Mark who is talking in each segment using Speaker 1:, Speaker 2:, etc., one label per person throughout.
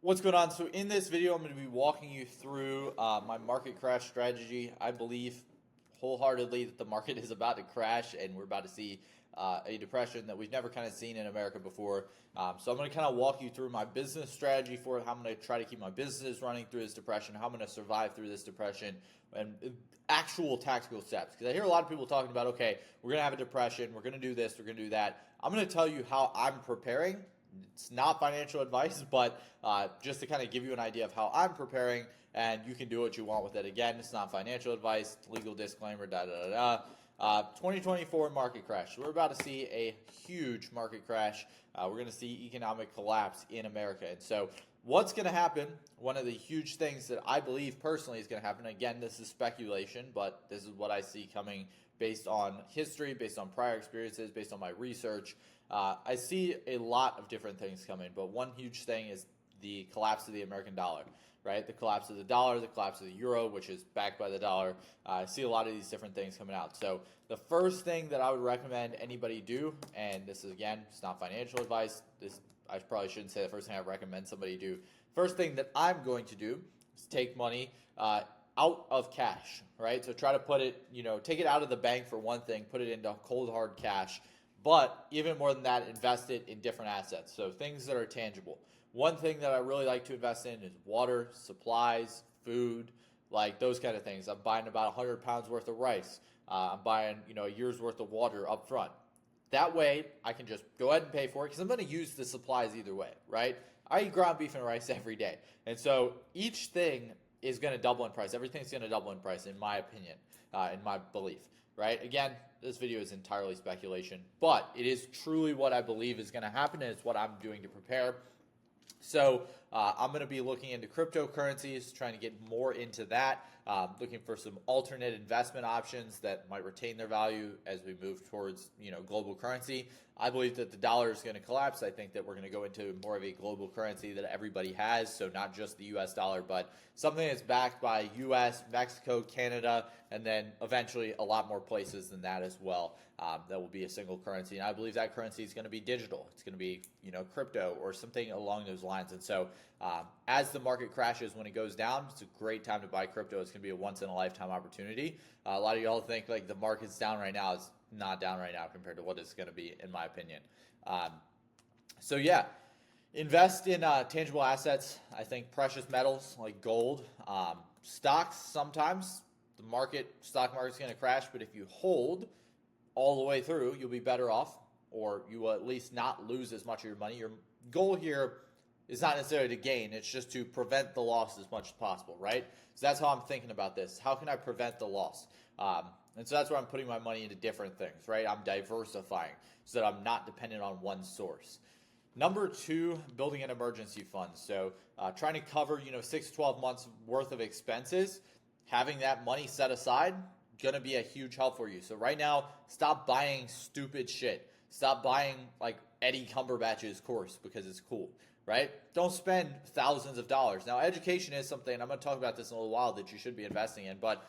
Speaker 1: What's going on? So in this video, I'm going to be walking you through my market crash strategy. I believe wholeheartedly that the market is about to crash and we're about to see a depression that we've never kind of seen in America before. So I'm going to kind of walk you through my business strategy for it, how I'm going to try to keep my business running through this depression, how I'm going to survive through this depression, and actual tactical steps. Because I hear a lot of people talking about, okay, we're going to have a depression, we're going to do this, we're going to do that. I'm going to tell you how I'm preparing. It's not financial advice, but just to kind of give you an idea of how I'm preparing, and you can do what you want with it. Again, it's not financial advice, legal disclaimer, 2024 market crash. So we're about to see a huge market crash. We're going to see economic collapse in America. And so what's going to happen, one of the huge things that I believe personally is going to happen, again, this is speculation, but this is what I see coming based on history, based on prior experiences, based on my research. I see a lot of different things coming, but one huge thing is the collapse of the American dollar, right? The collapse of the dollar, the collapse of the euro, which is backed by the dollar. I see a lot of these different things coming out. So the first thing that I would recommend anybody do, and this is, again, it's not financial advice. I probably shouldn't say the first thing I recommend somebody do. First thing that I'm going to do is take money out of cash, right? So try to put it, take it out of the bank for one thing, put it into cold hard cash. But even more than that, invest it in different assets. So things that are tangible. One thing that I really like to invest in is water, supplies, food, like those kind of things. I'm buying about 100 pounds worth of rice. I'm buying, a year's worth of water up front. That way, I can just go ahead and pay for it because I'm going to use the supplies either way, right? I eat ground beef and rice every day. And so each thing is going to double in price. Everything's going to double in price, in my opinion, in my belief, right? Again, this video is entirely speculation, but it is truly what I believe is going to happen, and it's what I'm doing to prepare. So I'm going to be looking into cryptocurrencies, trying to get more into that, looking for some alternate investment options that might retain their value as we move towards, global currency. I believe that the dollar is going to collapse. I think that we're going to go into more of a global currency that everybody has, so not just the US dollar, but something that's backed by US, Mexico, Canada, and then eventually a lot more places than that as well. That will be a single currency, and I believe that currency is going to be digital. It's going to be, crypto or something along those lines. And so as the market crashes, when it goes down, it's a great time to buy crypto. It's going to be a once-in-a-lifetime opportunity. A lot of y'all think like the market's down right now. It's not down right now compared to what it's going to be, in my opinion. So yeah, invest in tangible assets. I think precious metals like gold, stocks. Sometimes the stock market's going to crash, but if you hold all the way through, you'll be better off, or you will at least not lose as much of your money. Your goal here is not necessarily to gain, it's just to prevent the loss as much as possible, right? So that's how I'm thinking about this. How can I prevent the loss? And so that's where I'm putting my money into different things, right? I'm diversifying so that I'm not dependent on one source. Number two, building an emergency fund. So trying to cover, 6 to 12 months worth of expenses, having that money set aside, going to be a huge help for you. So right now, stop buying stupid shit. Stop buying like Eddie Cumberbatch's course because it's cool, right? Don't spend thousands of dollars. Now, education is something, and I'm going to talk about this in a little while, that you should be investing in, but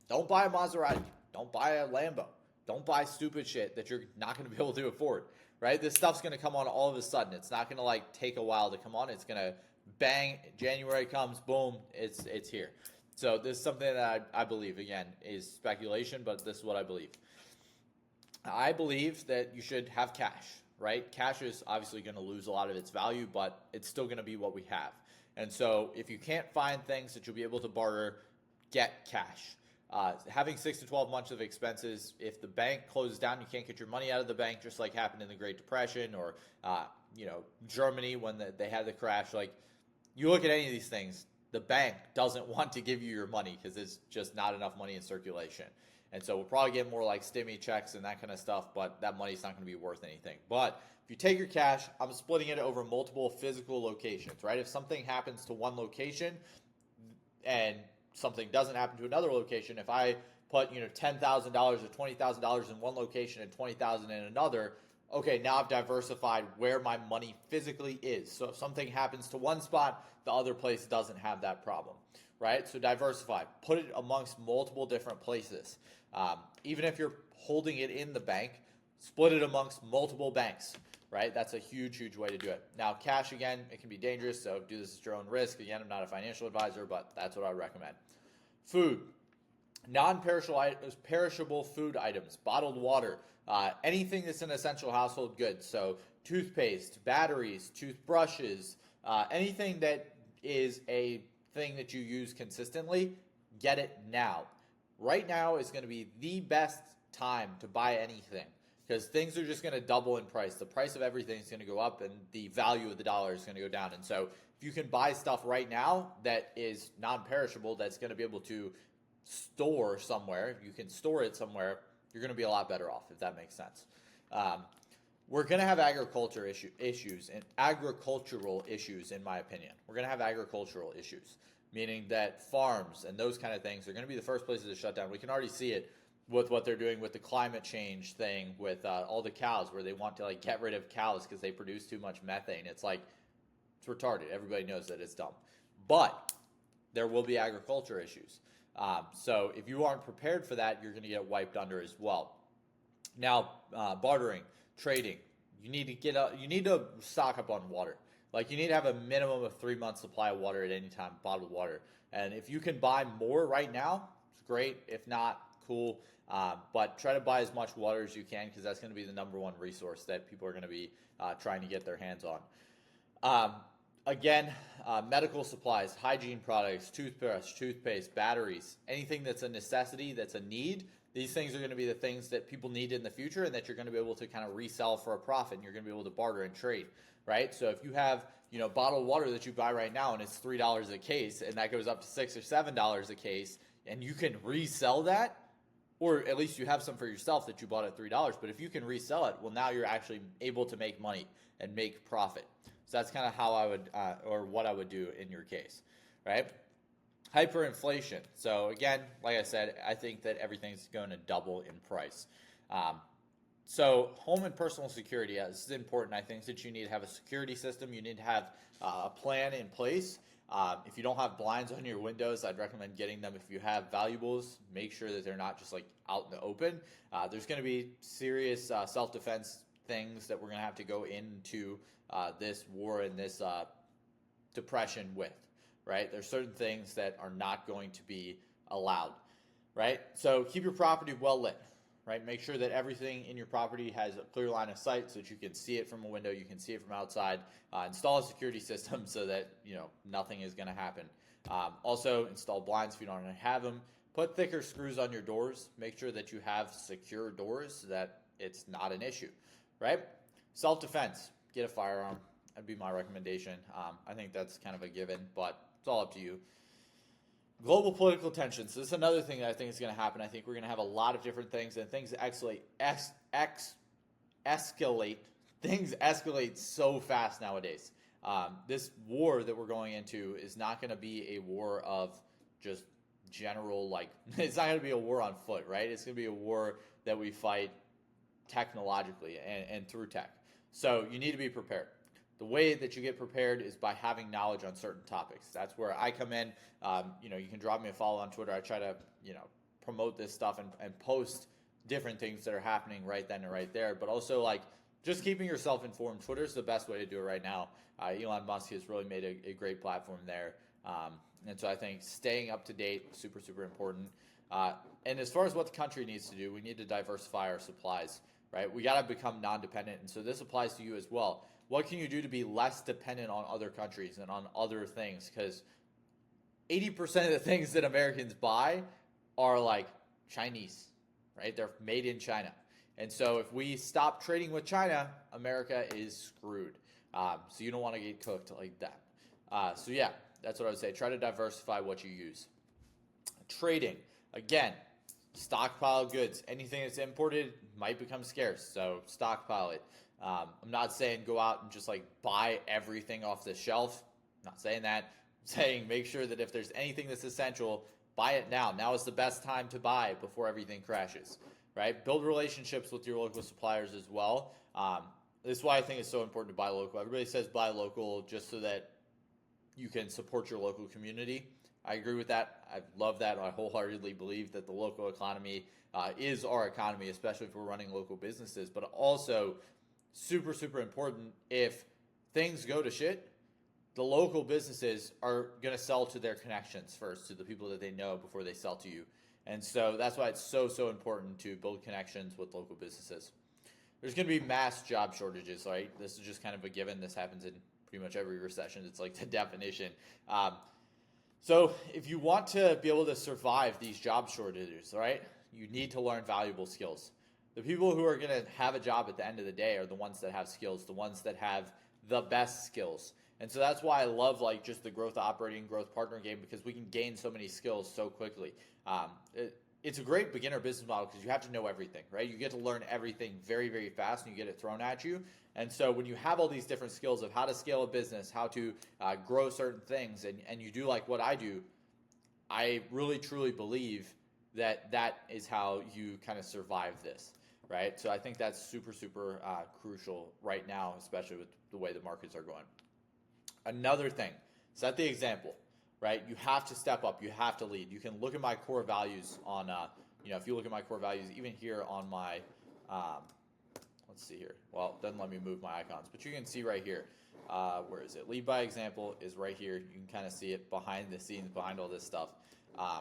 Speaker 1: don't buy a Maserati. Don't buy a Lambo. Don't buy stupid shit that you're not going to be able to afford, right? This stuff's going to come on all of a sudden. It's not going to like take a while to come on. It's going to bang, January comes, boom, it's here. So this is something that I believe, again, is speculation, but this is what I believe. I believe that you should have cash, right? Cash is obviously going to lose a lot of its value, but it's still going to be what we have. And so if you can't find things that you'll be able to barter, get cash. Having 6 to 12 months of expenses, if the bank closes down, you can't get your money out of the bank, just like happened in the Great Depression or, Germany when they had the crash. Like, you look at any of these things, the bank doesn't want to give you your money because there's just not enough money in circulation. And so we'll probably get more like stimmy checks and that kind of stuff, but that money's not going to be worth anything. But if you take your cash, I'm splitting it over multiple physical locations, right? If something happens to one location and something doesn't happen to another location, if I put, $10,000 or $20,000 in one location and $20,000 in another, okay, now I've diversified where my money physically is. So if something happens to one spot, the other place doesn't have that problem, right? So diversify. Put it amongst multiple different places. Even if you're holding it in the bank, split it amongst multiple banks, right? That's a huge, huge way to do it. Now, cash, again, it can be dangerous, so do this at your own risk. Again, I'm not a financial advisor, but that's what I would recommend. Food, non-perishable food items, bottled water, anything that's an essential household good. So toothpaste, batteries, toothbrushes, anything that is a thing that you use consistently, get it now. Right now is going to be the best time to buy anything because things are just going to double in price. The price of everything is going to go up and the value of the dollar is going to go down. And so if you can buy stuff right now that is non-perishable, that's going to be able to store somewhere, you can store it somewhere, you're going to be a lot better off, if that makes sense. We're going to have issues and agricultural issues, in my opinion. We're going to have agricultural issues, meaning that farms and those kind of things are going to be the first places to shut down. We can already see it with what they're doing with the climate change thing, with all the cows, where they want to like get rid of cows because they produce too much methane. It's like, it's retarded. Everybody knows that it's dumb. But there will be agriculture issues. So if you aren't prepared for that, you're going to get wiped under as well. Now, bartering, trading, you need to stock up on water. Like you need to have a minimum of 3 months supply of water at any time, bottled water. And if you can buy more right now, it's great. If not, cool. But try to buy as much water as you can because that's going to be the number one resource that people are going to be trying to get their hands on. Again, medical supplies, hygiene products, toothbrush, toothpaste, batteries, anything that's a necessity, that's a need. These things are going to be the things that people need in the future and that you're going to be able to kind of resell for a profit and you're going to be able to barter and trade, right? So if you have, bottled water that you buy right now and it's $3 a case and that goes up to $6 or $7 a case and you can resell that, or at least you have some for yourself that you bought at $3, but if you can resell it, well, now you're actually able to make money and make profit. So that's kind of how I would, or what I would do in your case, right? Hyperinflation. So again, like I said, I think that everything's going to double in price. So home and personal security, this is important. I think that you need to have a security system. You need to have a plan in place. If you don't have blinds on your windows, I'd recommend getting them. If you have valuables, make sure that they're not just like out in the open. There's going to be serious self-defense things that we're going to have to go into this war and this depression with, right? There's certain things that are not going to be allowed, right? So keep your property well lit, right? Make sure that everything in your property has a clear line of sight so that you can see it from a window, you can see it from outside. Install a security system so that, nothing is going to happen. Also, install blinds if you don't already have them. Put thicker screws on your doors. Make sure that you have secure doors so that it's not an issue, right? Self-defense. Get a firearm. That'd be my recommendation. I think that's kind of a given, but it's all up to you. Global political tensions. This is another thing that I think is going to happen. I think we're going to have a lot of different things, and things escalate. Things escalate so fast nowadays. This war that we're going into is not going to be a war of just general, it's not going to be a war on foot, right? It's going to be a war that we fight technologically and through tech. So you need to be prepared. The way that you get prepared is by having knowledge on certain topics. That's where I come in. You can drop me a follow on Twitter. I try to, promote this stuff and post different things that are happening right then and right there. But also, just keeping yourself informed. Twitter is the best way to do it right now. Elon Musk has really made a great platform there. And so I think staying up to date, super, super important. And as far as what the country needs to do, we need to diversify our supplies, right? We got to become non-dependent. And so this applies to you as well. What can you do to be less dependent on other countries and on other things? Because 80% of the things that Americans buy are Chinese, right? They're made in China. And so if we stop trading with China, America is screwed. So you don't want to get cooked like that. So yeah, that's what I would say. Try to diversify what you use. Trading. Again, stockpile goods. Anything that's imported might become scarce, so stockpile it. I'm not saying go out and just buy everything off the shelf. I'm not saying that. I'm saying make sure that if there's anything that's essential, buy it now. Now is the best time to buy before everything crashes, right? Build relationships with your local suppliers as well. This is why I think it's so important to buy local. Everybody says buy local just so that you can support your local community. I agree with that. I love that. I wholeheartedly believe that the local economy is our economy, especially if we're running local businesses. But also, super, super important. If things go to shit, the local businesses are going to sell to their connections first, to the people that they know before they sell to you. And so that's why it's so, so important to build connections with local businesses. There's going to be mass job shortages, right? This is just kind of a given. This happens in pretty much every recession. It's like the definition. So if you want to be able to survive these job shortages, right, you need to learn valuable skills. The people who are going to have a job at the end of the day are the ones that have skills, the ones that have the best skills. And so that's why I love like just the growth operating, growth partner game, because we can gain so many skills so quickly. It's a great beginner business model because you have to know everything, right? You get to learn everything very, very fast, and you get it thrown at you. And so when you have all these different skills of how to scale a business, how to grow certain things, and you do like what I do, I really, truly believe that that is how you kind of survive this, right? So I think that's super, super crucial right now, especially with the way the markets are going. Another thing, set the example, right? You have to step up. You have to lead. You can look at my core values on, if you look at my core values, even here on my, let's see here. Well, it doesn't let me move my icons, but you can see right here. Where is it? Lead by example is right here. You can kind of see it behind the scenes, behind all this stuff. I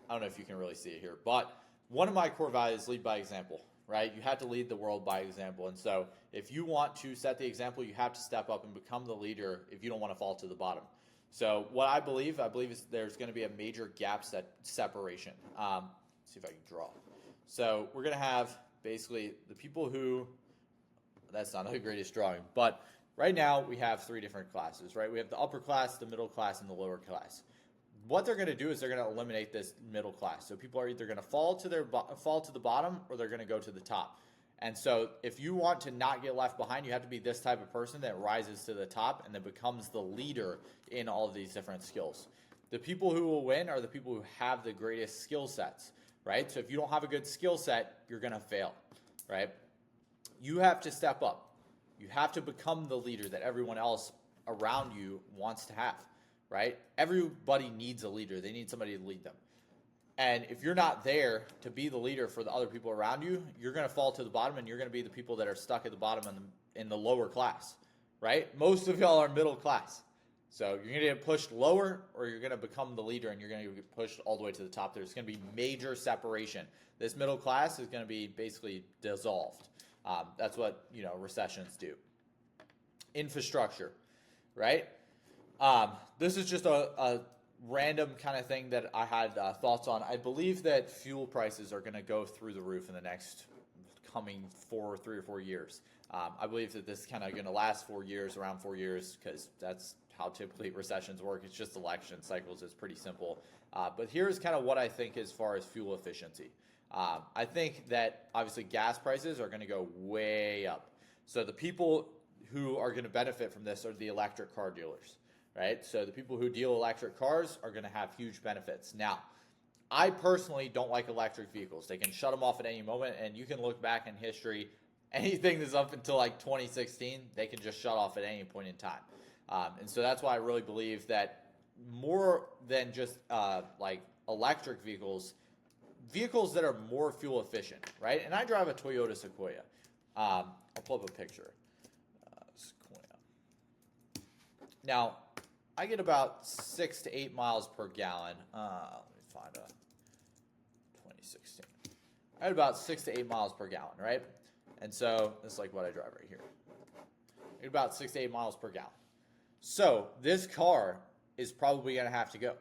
Speaker 1: don't know if you can really see it here, but one of my core values is lead by example, right? You have to lead the world by example. And so if you want to set the example, you have to step up and become the leader if you don't want to fall to the bottom. So what I believe is there's going to be a major gap separation. Let's see if I can draw. So we're going to have basically the people who, that's not the greatest drawing, but right now we have three different classes, right? We have the upper class, the middle class, and the lower class. What they're going to do is they're going to eliminate this middle class. So people are either going to fall to the bottom, or they're going to go to the top. And so if you want to not get left behind, you have to be this type of person that rises to the top and then becomes the leader in all of these different skills. The people who will win are the people who have the greatest skill sets, right? So if you don't have a good skill set, you're going to fail, right? You have to step up. You have to become the leader that everyone else around you wants to have, right? Everybody needs a leader. They need somebody to lead them. And if you're not there to be the leader for the other people around you, you're going to fall to the bottom, and you're going to be the people that are stuck at the bottom in the lower class, right? Most of y'all are middle class. So you're going to get pushed lower, or you're going to become the leader and you're going to get pushed all the way to the top. There's going to be major separation. This middle class is going to be basically dissolved. That's what, recessions do. Infrastructure, right? This is just a random kind of thing that I had thoughts on. I believe that fuel prices are going to go through the roof in the next coming 3 or 4 years. I believe that this is kind of going to last 4 years, around 4 years, because that's how typically recessions work. It's just election cycles. It's pretty simple. But here's kind of what I think as far as fuel efficiency. I think that obviously gas prices are going to go way up. So the people who are going to benefit from this are the electric car dealers. Right? So the people who deal electric cars are going to have huge benefits. Now, I personally don't like electric vehicles. They can shut them off at any moment, and you can look back in history, anything that's up until like 2016, they can just shut off at any point in time. And so that's why I really believe that more than just like electric vehicles that are more fuel efficient, right? And I drive a Toyota Sequoia. I'll pull up a picture. Sequoia. Now, I get about 6 to 8 miles per gallon. Let me find a 2016. I had about 6 to 8 miles per gallon, right? And so this is like what I drive right here. I get about 6 to 8 miles per gallon. So this car is probably going to have to go.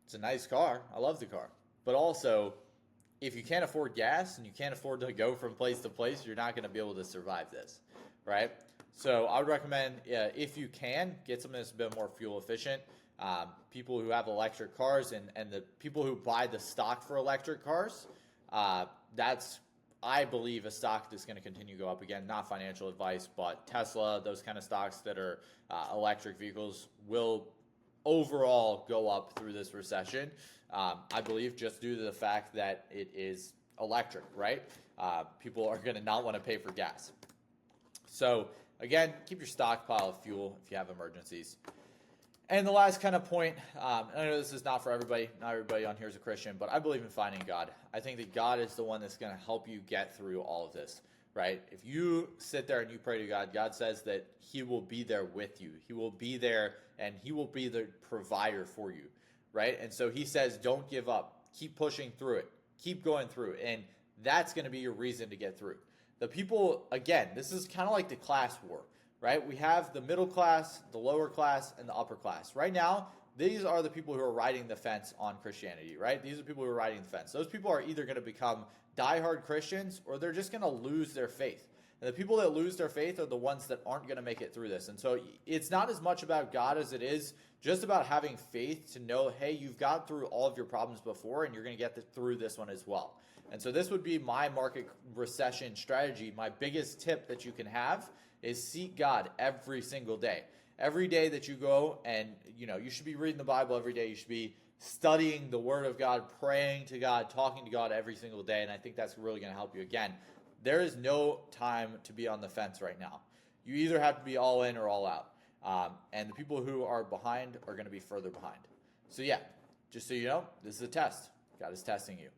Speaker 1: It's a nice car. I love the car. But also, if you can't afford gas and you can't afford to go from place to place, you're not going to be able to survive this, right? So I would recommend, if you can, get something that's a bit more fuel efficient. People who have electric cars and the people who buy the stock for electric cars, that's, I believe, a stock that's going to continue to go up. Again, not financial advice, but Tesla, those kind of stocks that are electric vehicles will overall go up through this recession. I believe just due to the fact that it is electric, right? People are going to not want to pay for gas. So again, keep your stockpile of fuel if you have emergencies. And the last kind of point, I know this is not for everybody. Not everybody on here is a Christian, but I believe in finding God. I think that God is the one that's going to help you get through all of this, right? If you sit there and you pray to God, God says that he will be there with you. He will be there and he will be the provider for you, right? And so he says, don't give up. Keep pushing through it. Keep going through it. And that's going to be your reason to get through. The people, again, this is kind of like the class war, right? We have the middle class, the lower class, and the upper class. Right now, these are the people who are riding the fence on Christianity, right? These are people who are riding the fence. Those people are either going to become diehard Christians or they're just going to lose their faith. And the people that lose their faith are the ones that aren't going to make it through this. And so it's not as much about God as it is just about having faith to know, hey, you've got through all of your problems before and you're going to get through this one as well. And so this would be my market recession strategy. My biggest tip that you can have is seek God every single day. Every day that you go and, you should be reading the Bible every day. You should be studying the Word of God, praying to God, talking to God every single day. And I think that's really going to help you. Again, there is no time to be on the fence right now. You either have to be all in or all out. And the people who are behind are going to be further behind. So yeah, just so you know, this is a test. God is testing you.